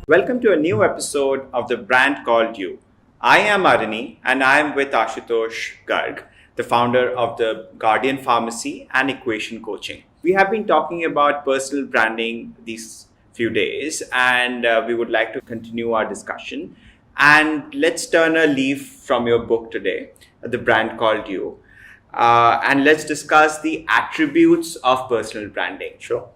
Welcome to a new episode of The Brand Called You. I am Arini and I am with Ashutosh Garg, the founder of the Guardian Pharmacy and Equation Coaching. We have been talking about personal branding these few days and we would like to continue our discussion. And let's turn a leaf from your book today, The Brand Called You, and let's discuss the attributes of personal branding. Sure.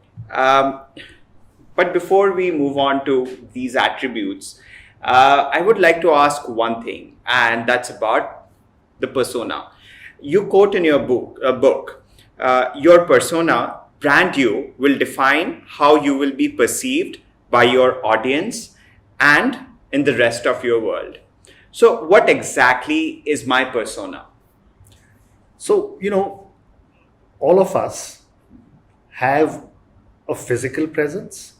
But before we move on to these attributes, I would like to ask one thing, and that's about the persona. You quote in your book, your persona, brand you, will define how you will be perceived by your audience and in the rest of your world. So, what exactly is my persona? So, all of us have a physical presence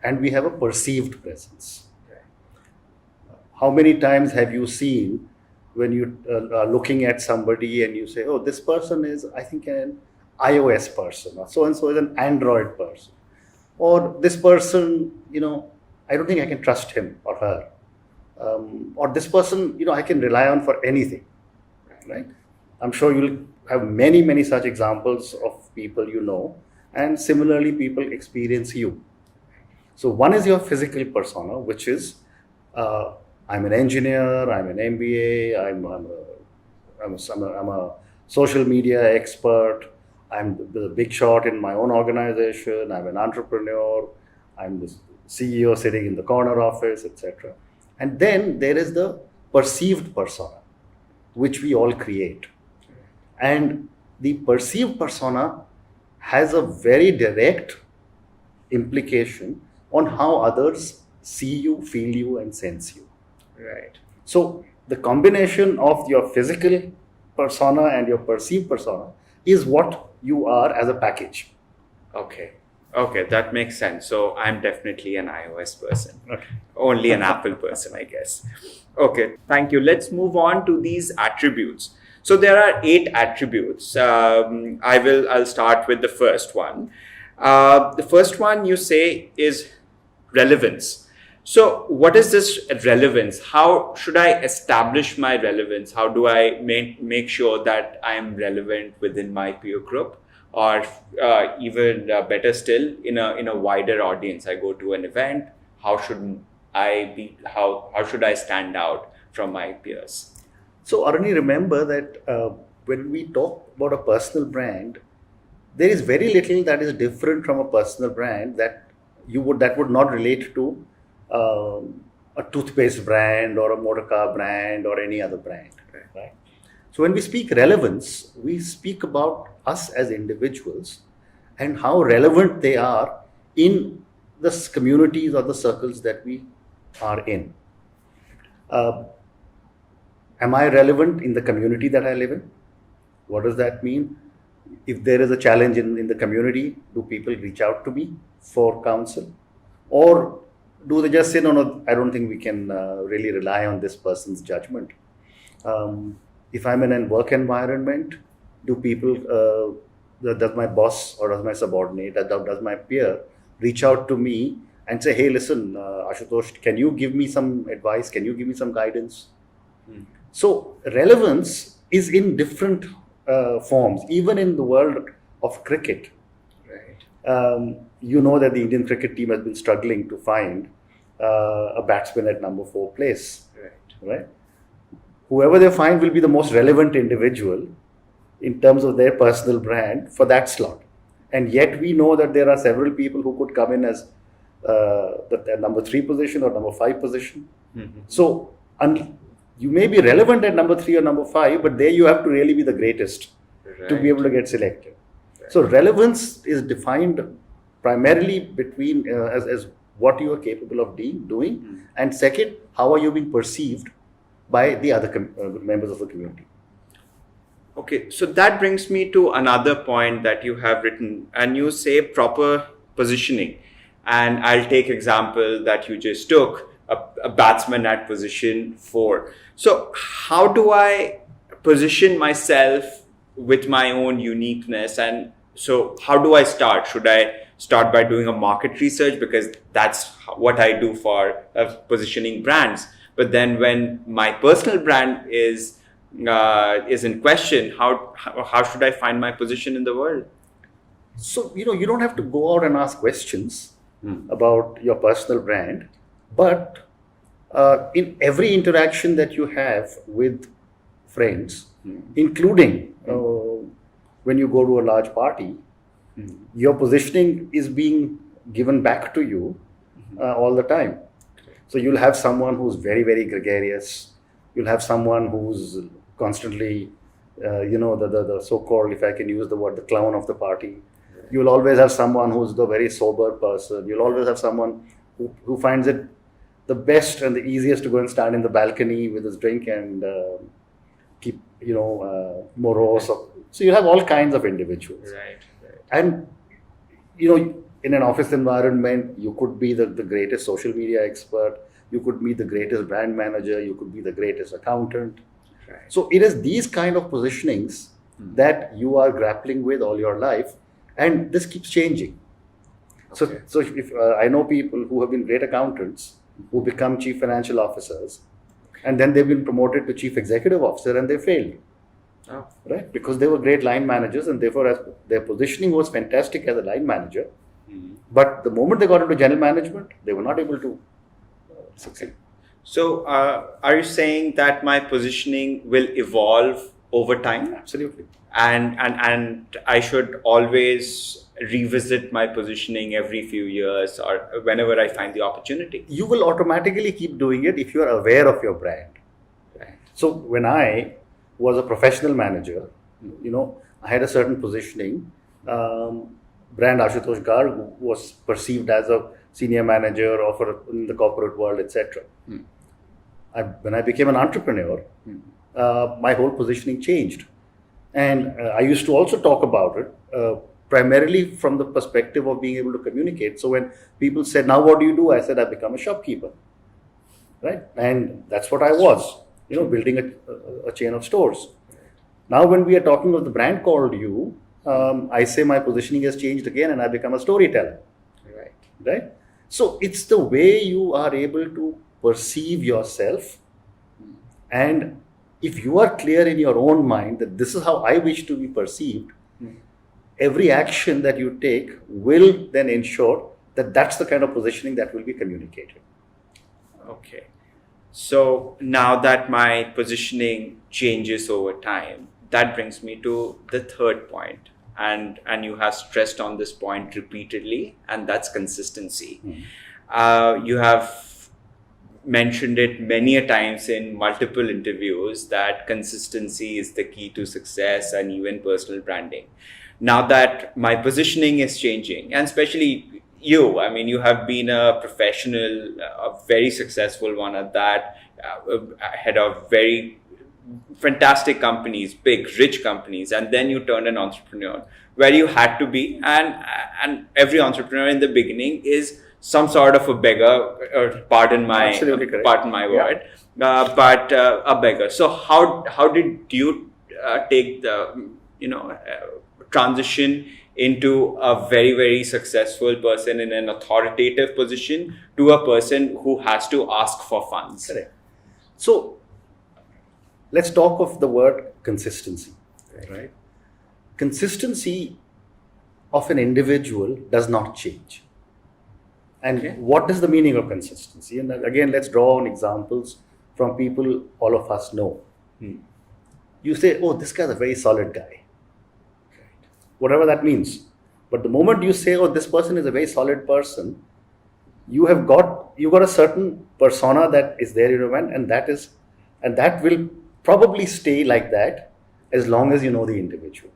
and we have a perceived presence. How many times have you seen when you are looking at somebody and you say, oh, this person is, I think, an iOS person, or so and so is an Android person, or this person, I don't think I can trust him or her, or this person, I can rely on for anything, right? I'm sure you'll have many, many such examples of people and similarly people experience you. So one is your physical persona, which is I'm an engineer, I'm an MBA, I'm a social media expert, I'm the big shot in my own organization, I'm an entrepreneur, I'm the CEO sitting in the corner office, etc. And then there is the perceived persona, which we all create. And the perceived persona has a very direct implication on how others see you, feel you, and sense you. Right. So the combination of your physical persona and your perceived persona is what you are as a package. Okay, that makes sense. So I'm definitely an iOS person. Okay. Only an Apple person, I guess. Okay, thank you. Let's move on to these attributes. So there are 8 attributes. I'll start with the first one. The first one you say is relevance. So what is this relevance? How should I establish my relevance? How do I make sure that I am relevant within my peer group, or even better still, in a wider audience? I go to an event. How should I be? How should I stand out from my peers? So Aruni, remember that when we talk about a personal brand, there is very little that is different from a personal brand that would not relate to a toothpaste brand or a motor car brand or any other brand, right? So when we speak relevance, we speak about us as individuals and how relevant they are in the communities or the circles that we are in. Am I relevant in the community that I live in? What does that mean? If there is a challenge in the community, do people reach out to me for counsel? Or do they just say, no, I don't think we can really rely on this person's judgment? If I'm in a work environment, do people, does my boss or does my subordinate, does my peer reach out to me and say, hey, listen, Ashutosh, can you give me some advice? Can you give me some guidance? So relevance is in different forms, even in the world of cricket. Right. You know that the Indian cricket team has been struggling to find a batsman at number 4 place. Right? Whoever they find will be the most relevant individual in terms of their personal brand for that slot. And yet we know that there are several people who could come in as the number 3 position or number 5 position. Mm-hmm. So you may be relevant at number 3 or number 5, but there you have to really be the greatest to be able to get selected. Right. So relevance is defined primarily between as what you are capable of doing, and second, how are you being perceived by the other members of the community. Okay, so that brings me to another point that you have written, and you say proper positioning. And I'll take example that you just took, a batsman at position 4. So how do I position myself with my own uniqueness and So how do I start? Should I start by doing a market research, because that's what I do for positioning brands? But then when my personal brand is in question, how should I find my position in the world? So, you don't have to go out and ask questions about your personal brand, but in every interaction that you have with friends, including when you go to a large party, your positioning is being given back to you all the time. So you'll have someone who's very, very gregarious. You'll have someone who's constantly, the so-called, if I can use the word, the clown of the party. You'll always have someone who's the very sober person. You'll always have someone who finds it the best and the easiest to go and stand in the balcony with his drink and keep, morose. So you have all kinds of individuals. Right. And, in an office environment, you could be the greatest social media expert. You could be the greatest brand manager. You could be the greatest accountant. Right. So it is these kind of positionings that you are grappling with all your life. And this keeps changing. Okay. So if I know people who have been great accountants who become chief financial officers, and then they've been promoted to chief executive officer and they failed. Oh. Right? Because they were great line managers, and therefore their positioning was fantastic as a line manager. But the moment they got into general management, they were not able to succeed. So are you saying that my positioning will evolve over time? Absolutely. And I should always revisit my positioning every few years or whenever I find the opportunity? You will automatically keep doing it if you are aware of your brand. Right. So when I was a professional manager, I had a certain positioning. Brand Ashutosh Garg was perceived as a senior manager in the corporate world, etc. When I became an entrepreneur, my whole positioning changed. And I used to also talk about it primarily from the perspective of being able to communicate. So when people said, now what do you do? I said, I become a shopkeeper. Right? And that's what I was, building a chain of stores. Now when we are talking of the brand called You, I say my positioning has changed again and I become a storyteller. Right? So it's the way you are able to perceive yourself, and if you are clear in your own mind that this is how I wish to be perceived, every action that you take will then ensure that that's the kind of positioning that will be communicated. Okay. So now that my positioning changes over time, that brings me to the third point. And you have stressed on this point repeatedly, and that's consistency. You have mentioned it many a times in multiple interviews that consistency is the key to success and even personal branding. Now that my positioning is changing, and especially you have been a professional, a very successful one at that, head of very fantastic companies, big, rich companies, and then you turned an entrepreneur where you had to be, and every entrepreneur in the beginning is some sort of a beggar, pardon my word, but a beggar. So how did you take the transition into a very, very successful person in an authoritative position to a person who has to ask for funds? Correct. So let's talk of the word consistency. Right? Consistency of an individual does not change. And what is the meaning of consistency? And again, let's draw on examples from people all of us know. You say, oh, this guy's a very solid guy. Whatever that means. But the moment you say, oh, this person is a very solid person, you got a certain persona that is there in your mind, and that will probably stay like that as long as you know the individual.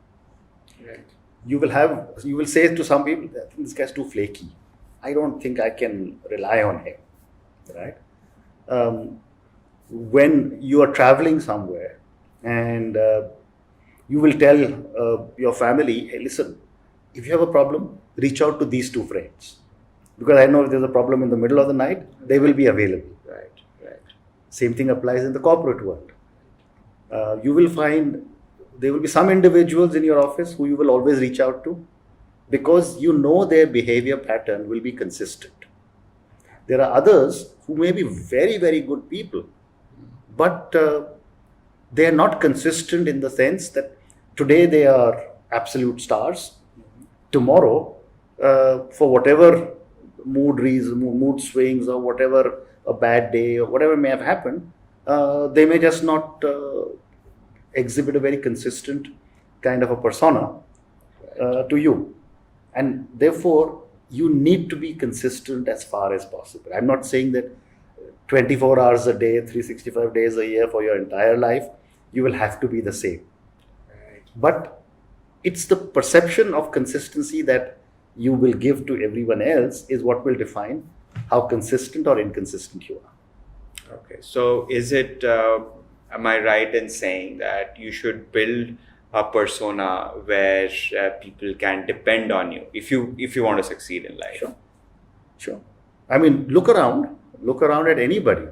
Right. You will say to some people, I think this guy's too flaky. I don't think I can rely on him. Right? When you are traveling somewhere and you will tell your family, hey, listen, if you have a problem, reach out to these two friends. Because I know if there's a problem in the middle of the night, they will be available. Right. Same thing applies in the corporate world. You will find there will be some individuals in your office who you will always reach out to, because you know their behavior pattern will be consistent. There are others who may be very, very good people, but they are not consistent in the sense that today they are absolute stars. Tomorrow, for whatever mood swings or whatever, a bad day or whatever may have happened, they may just not exhibit a very consistent kind of a persona to you. And therefore, you need to be consistent as far as possible. I'm not saying that 24 hours a day, 365 days a year for your entire life, you will have to be the same. Right. But it's the perception of consistency that you will give to everyone else is what will define how consistent or inconsistent you are. Okay. So is it, am I right in saying that you should build a persona where people can depend on you if you want to succeed in life? Sure. I mean, look around at anybody.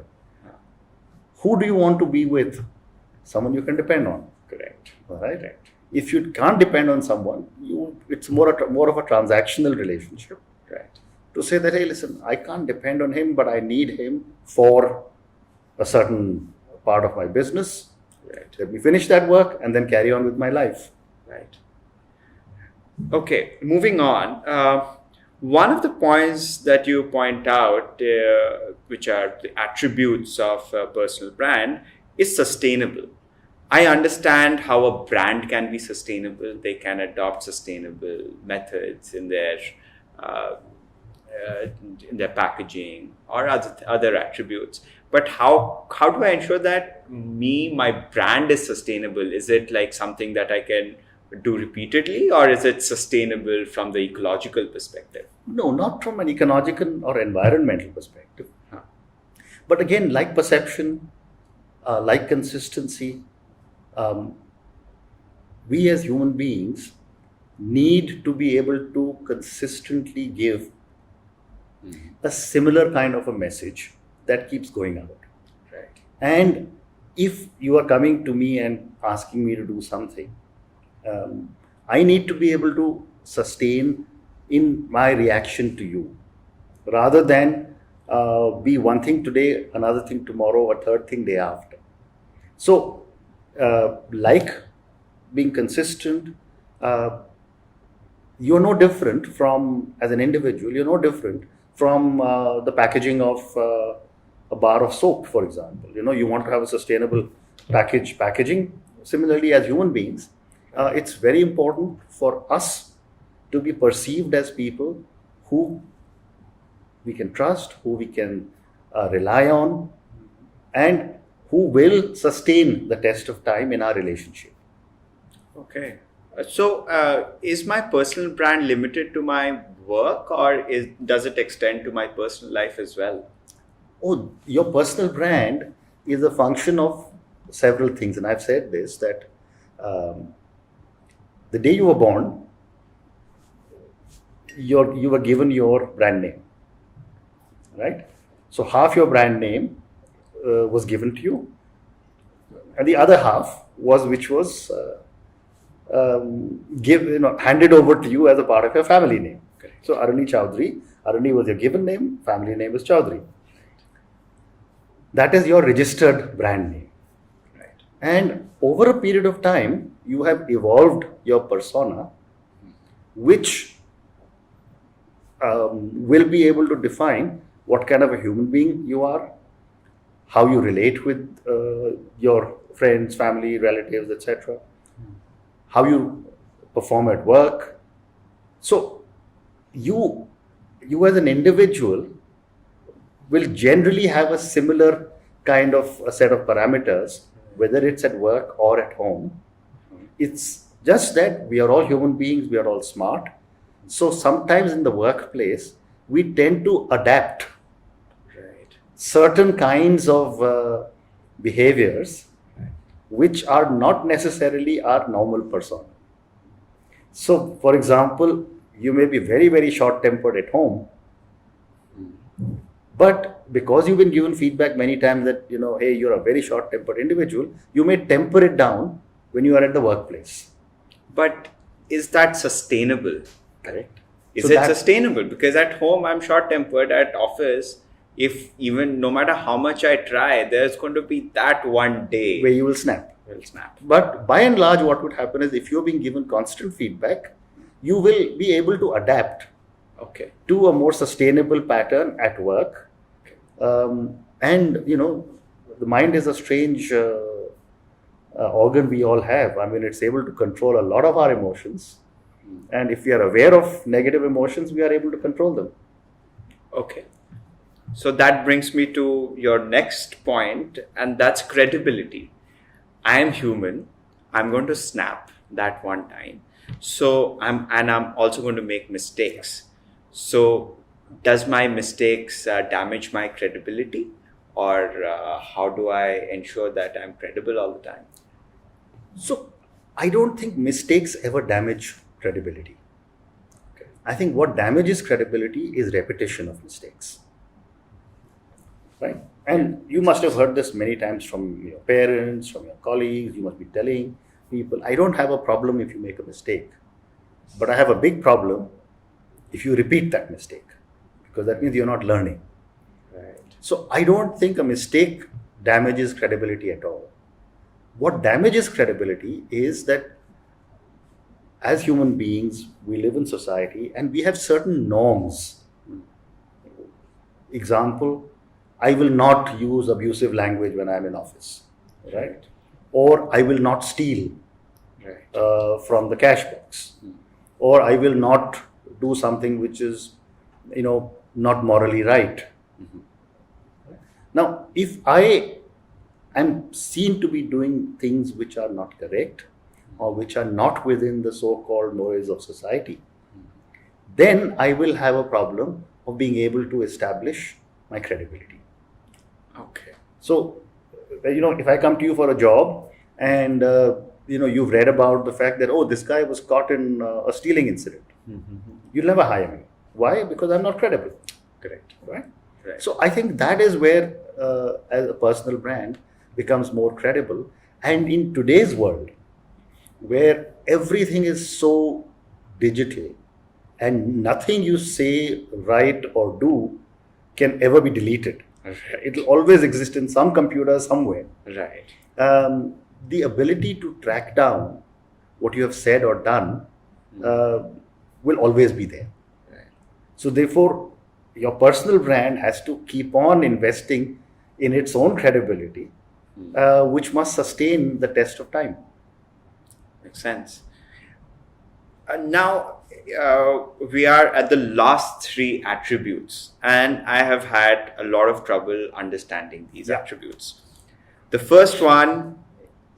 Who do you want to be with? Someone you can depend on. Correct. All right. Correct. If you can't depend on someone, it's more of a transactional relationship. Right. To say that, hey, listen, I can't depend on him, but I need him for a certain part of my business. Right. Let me finish that work and then carry on with my life. Right. Okay, moving on. One of the points that you point out, which are the attributes of a personal brand, is sustainable. I understand how a brand can be sustainable. They can adopt sustainable methods in their packaging or other attributes. But how do I ensure that my brand is sustainable? Is it like something that I can do repeatedly, or is it sustainable from the ecological perspective? No, not from an ecological or environmental perspective. But again, like perception, like consistency, we as human beings need to be able to consistently give a similar kind of a message that keeps going out. Right. And if you are coming to me and asking me to do something, I need to be able to sustain in my reaction to you, rather than be one thing today, another thing tomorrow, a third thing day after. So, like being consistent, you're no different from, as an individual, you're no different from the packaging of a bar of soap, for example. You want to have a sustainable packaging. Similarly, as human beings, it's very important for us to be perceived as people who we can trust, who we can rely on, and who will sustain the test of time in our relationship. Okay. So, is my personal brand limited to my work, or does it extend to my personal life as well? Oh, your personal brand is a function of several things. And I've said this, that the day you were born, you were given your brand name, right? So half your brand name was given to you, and the other half which was handed over to you as a part of your family name. Okay. So Aruni Chowdhury, Aruni was your given name, family name is Chowdhury. That is your registered brand name. Right. And over a period of time, you have evolved your persona, which will be able to define what kind of a human being you are, how you relate with your friends, family, relatives, etc., how you perform at work. So you as an individual will generally have a similar kind of a set of parameters, whether it's at work or at home. It's just that we are all human beings, we are all smart. So sometimes in the workplace, we tend to adapt certain kinds of behaviors which are not necessarily our normal persona. So, for example, you may be very, very short-tempered at home, but because you've been given feedback many times that, hey, you're a very short-tempered individual, you may temper it down when you are at the workplace. But is that sustainable? Correct. Is So it that- sustainable? Because at home I'm short-tempered. At office, if even no matter how much I try, there's going to be that one day where you will snap. will snap. But by and large, what would happen is if you're being given constant feedback, you will be able to adapt Okay. to a more sustainable pattern at work. And the mind is a strange organ we all have. I mean, it's able to control a lot of our emotions. And if we are aware of negative emotions, we are able to control them. Okay. So that brings me to your next point, and that's credibility. I am human. I'm going to snap that one time. So I'm also going to make mistakes. So does my mistakes damage my credibility, or how do I ensure that I'm credible all the time? So I don't think mistakes ever damage credibility. Okay. I think what damages credibility is repetition of mistakes. Right? And you must have heard this many times from your parents, from your colleagues. You must be telling people, I don't have a problem if you make a mistake, but I have a big problem if you repeat that mistake, because that means you're not learning. Right. So I don't think a mistake damages credibility at all. What damages credibility is that as human beings, we live in society and we have certain norms. Example, I will not use abusive language when I'm in office, right? Or I will not steal Right. from the cash box, or I will not do something which is, not morally right. Now, if I am seen to be doing things which are not correct or which are not within the so-called mores of society, then I will have a problem of being able to establish my credibility. Okay. So, if I come to you for a job and, you've read about the fact that, oh, this guy was caught in a stealing incident, you'll never hire me. Why? Because I'm not credible. Correct. Right? Right. So I think that is where, as a personal brand, becomes more credible. And in today's world, where everything is so digital and nothing you say, write, or do can ever be deleted. Right. It will always exist in some computer somewhere. Right. The ability to track down what you have said or done will always be there. Right. So therefore, your personal brand has to keep on investing in its own credibility, which must sustain the test of time. Makes sense. Now, we are at the last three attributes, and I have had a lot of trouble understanding these attributes. The first one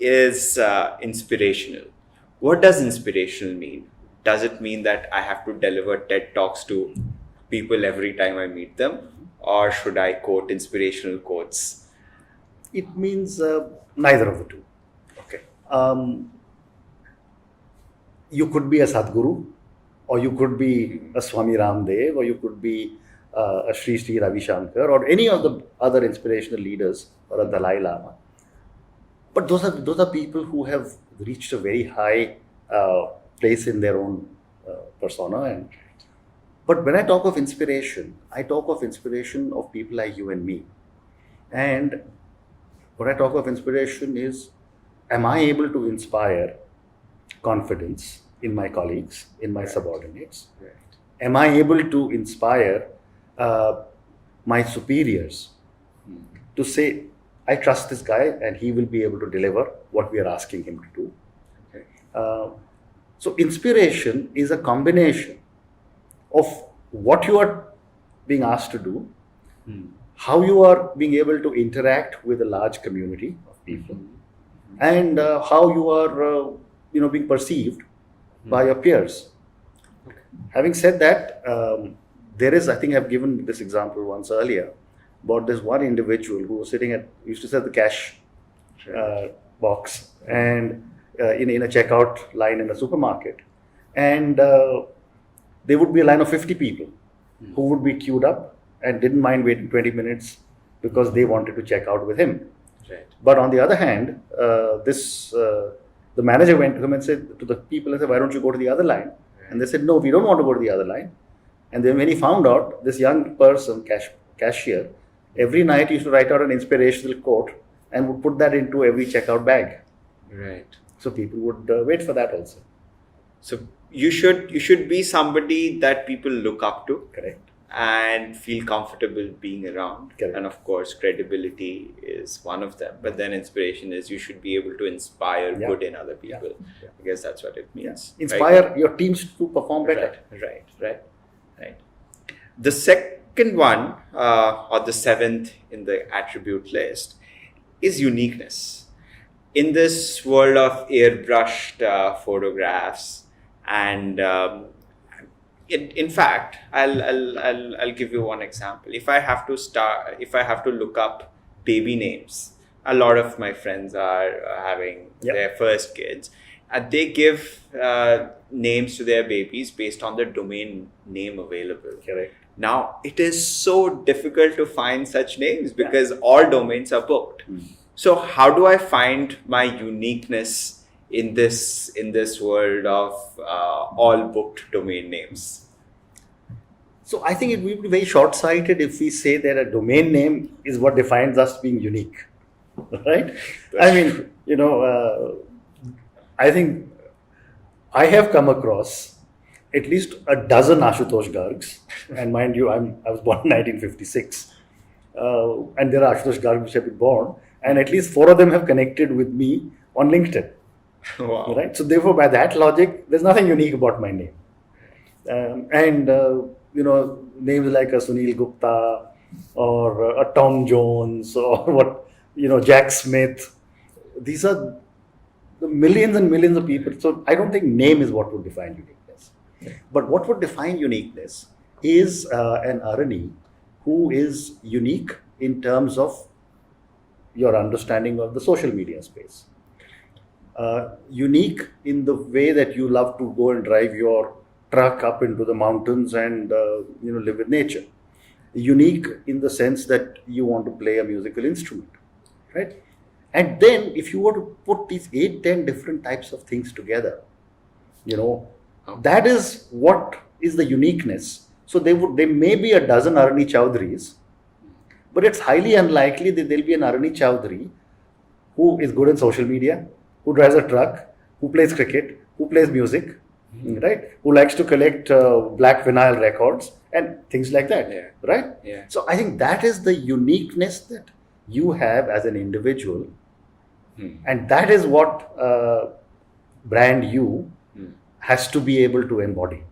is inspirational. What does inspirational mean? Does it mean that I have to deliver TED Talks to people every time I meet them, or should I quote inspirational quotes? It means neither of the two. Okay. You could be a Sadhguru, or you could be a Swami Ramdev, or you could be a Sri Sri Ravi Shankar, or any of the other inspirational leaders, or a Dalai Lama. But those are people who have reached a very high place in their own persona. But when I talk of inspiration, I talk of inspiration of people like you and me. And when I talk of inspiration is, am I able to inspire confidence in my colleagues, in my subordinates? Right. Am I able to inspire my superiors to say, I trust this guy and he will be able to deliver what we are asking him to do? Okay. So inspiration is a combination of what you are being asked to do, how you are being able to interact with a large community of people, and how you are being perceived by your peers. Okay. Having said that, there is, I think I've given this example once earlier, about this one individual who was used to sit at the cash box and in a checkout line in a supermarket. And there would be a line of 50 people who would be queued up and didn't mind waiting 20 minutes because they wanted to check out with him. Right. But on the other hand, the manager went to him and said to the people, and said, why don't you go to the other line? And they said, no, we don't want to go to the other line. And then when he found out, this young person, cashier, every night used to write out an inspirational quote and would put that into every checkout bag. Right. So people would wait for that also. So you should be somebody that people look up to. Correct. And feel comfortable being around. Correct. And of course, credibility is one of them. But then inspiration is you should be able to inspire good in other people. Yeah. I guess that's what it means. Inspire your teams to perform better. Right. The second one, or the seventh in the attribute list, is uniqueness. In this world of airbrushed photographs, and in fact, I'll give you one example. If I have to look up baby names, a lot of my friends are having their first kids, and they give names to their babies based on the domain name available. Correct. Now, it is so difficult to find such names because all domains are booked. So how do I find my uniqueness in this world of all booked domain names? So I think it would be very short-sighted if we say that a domain name is what defines us being unique, right? I mean, I think I have come across at least a dozen Ashutosh Gargs, and mind you, I was born in 1956, and there are Ashutosh Garg which have been born, and at least 4 of them have connected with me on LinkedIn. Wow. Right? So therefore, by that logic, there's nothing unique about my name. Names like a Sunil Gupta or a Tom Jones or Jack Smith. These are the millions and millions of people. So I don't think name is what would define uniqueness. But what would define uniqueness is an Arani who is unique in terms of your understanding of the social media space. Unique in the way that you love to go and drive your truck up into the mountains and live with nature. Unique in the sense that you want to play a musical instrument, right? And then if you were to put these 8-10 different types of things together, that is what is the uniqueness. So there may be a dozen Arani Chowdhuries, but it's highly unlikely that there'll be an Arani Chowdhury who is good in social media, who drives a truck, who plays cricket, who plays music, right? Who likes to collect black vinyl records and things like that, right? Yeah. So I think that is the uniqueness that you have as an individual, and that is what brand you has to be able to embody.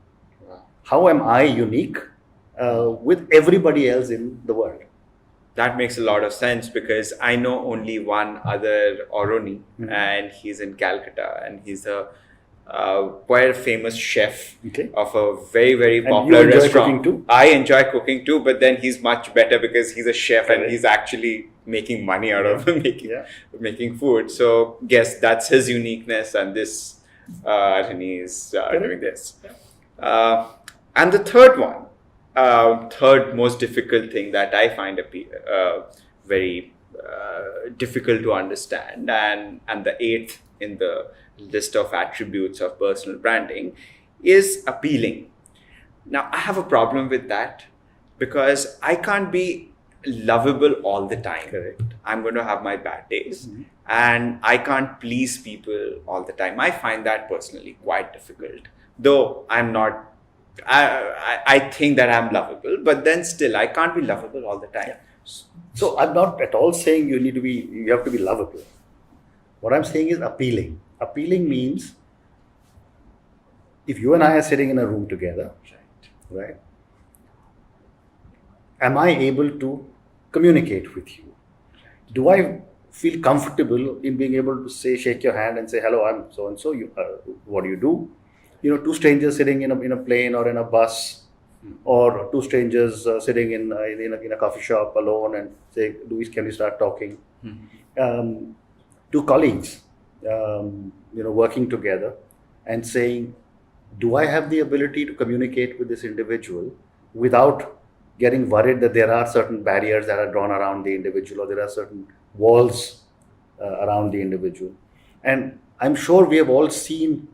Wow. How am I unique with everybody else in the world? That makes a lot of sense because I know only one other Oroni, and he's in Calcutta, and he's a quite a famous chef of a very, very popular and you enjoy restaurant. Cooking too? I enjoy cooking too, but then he's much better because he's a chef and he's actually making money out of making food. So yes, that's his uniqueness, and this Arani is doing this. And the third one. Third most difficult thing that I find very difficult to understand, and the 8th in the list of attributes of personal branding is appealing. Now, I have a problem with that because I can't be lovable all the time. Correct. I'm going to have my bad days, and I can't please people all the time. I find that personally quite difficult, though I'm not. I think that I'm lovable, but then still I can't be lovable all the time. Yeah. So I'm not at all saying you have to be lovable. What I'm saying is appealing. Appealing means if you and I are sitting in a room together, right? Am I able to communicate with you? Do I feel comfortable in being able to shake your hand and say, hello, I'm so and so. What do you do? 2 strangers sitting in a plane or in a bus, or 2 strangers sitting in a coffee shop alone and say, can we start talking? 2 colleagues, working together and saying, do I have the ability to communicate with this individual without getting worried that there are certain barriers that are drawn around the individual, or there are certain walls around the individual? And I'm sure we have all seen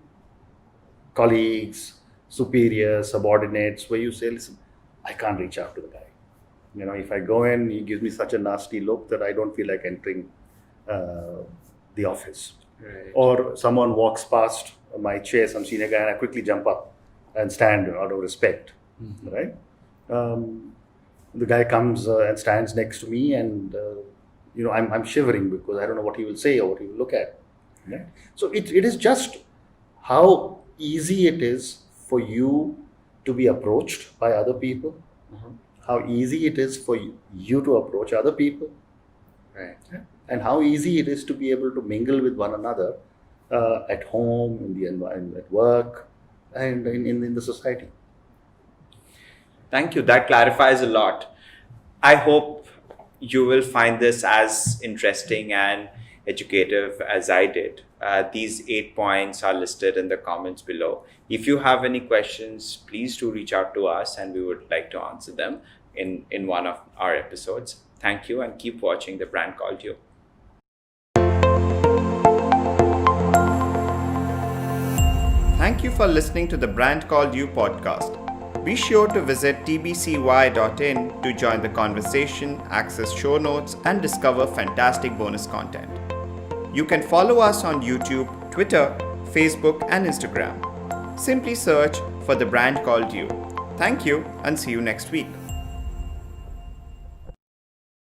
colleagues, superiors, subordinates, where you say, listen, I can't reach out to the guy. If I go in, he gives me such a nasty look that I don't feel like entering the office. Right. Or someone walks past my chair, some senior guy, and I quickly jump up and stand out of respect, right? The guy comes and stands next to me, and I'm shivering because I don't know what he will say or what he will look at. Right? So it is just how easy it is for you to be approached by other people, how easy it is for you to approach other people, Right. and how easy it is to be able to mingle with one another at home, in the environment, at work, and in the society. Thank you. That clarifies a lot. I hope you will find this as interesting and educative as I did. These 8 points are listed in the comments below. If you have any questions, please do reach out to us and we would like to answer them in one of our episodes. Thank you and keep watching The Brand Called You. Thank you for listening to the Brand Called You podcast. Be sure to visit tbcy.in to join the conversation, access show notes, and discover fantastic bonus content. You can follow us on YouTube, Twitter, Facebook, and Instagram. Simply search for The Brand Called You. Thank you and see you next week.